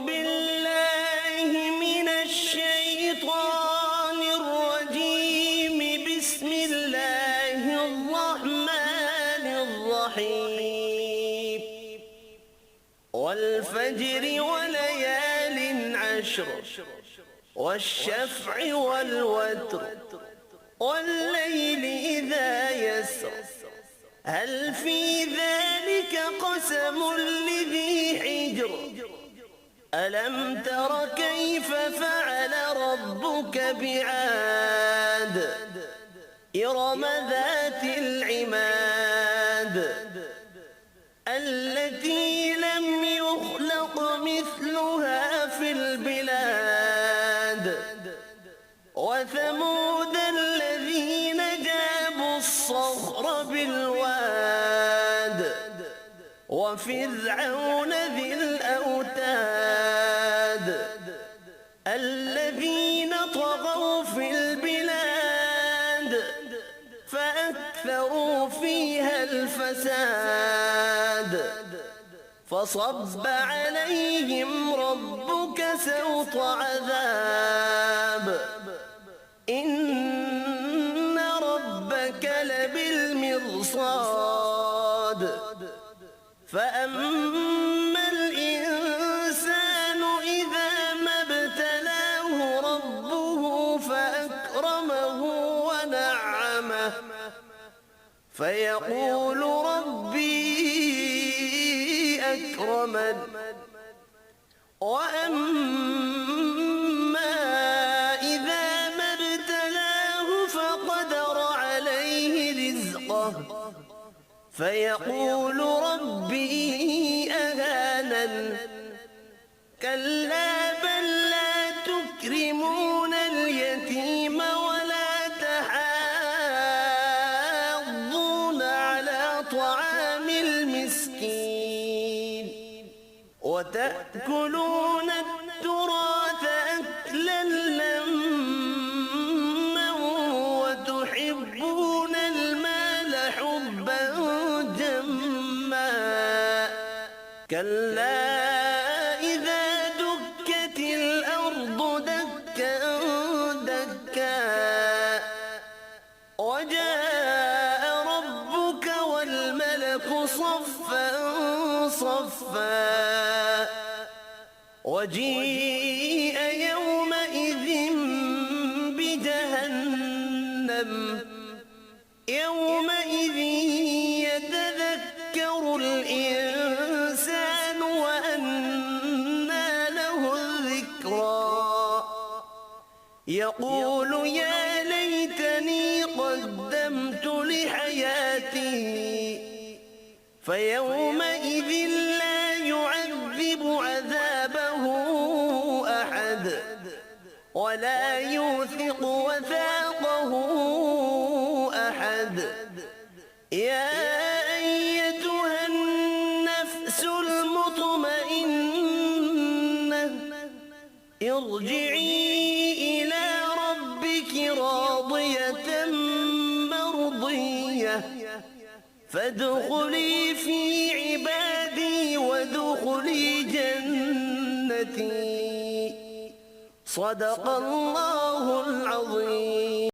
بالله من الشيطان الرجيم. بسم الله الرحمن الرحيم. والفجر وليال عشر والشفع والوتر والليل إذا يسر هل في ذلك قسم لذي حجر ألم تر كيف فعل ربك بعاد إرم ذات العماد التي لم يخلق مثلها في البلاد وثمود الذين جابوا الصخر بالواد وفرعون ذي الأوتاد الذين طغوا في البلاد فأكثروا فيها الفساد فصب عليهم ربك سوط عذاب إن ربك لبالمرصاد فأما الإنسان إذا ما ابتلاه ربه فأكرمه ونعمه فيقول ربي أكرمن وأما إذا ما ابتلاه فقدر عليه رزقه فيقول ربي أهانن كلا بل لا تكرمون اليتيم ولا تحاضون على طعام المسكين وتأكلون التراث أكلا لما وتحبون المال حبا جما كلا إذا دكت الأرض دكا دكا وجاء ربك والملك صفا صفا وجيء يومئذ بجهنم يومئذ يتذكر الإنسان وأنى له الذكرى يقول يا ليتني قدمت لحياتي فيومئذ لا يعذب عذابه أحد ولا يوثق وثاقه أحد يا أيتها النفس المطمئنة ارجعي إلى ربك راضية مرضية فادخلي في عبادي وادخلي جنتي صدق الله العظيم.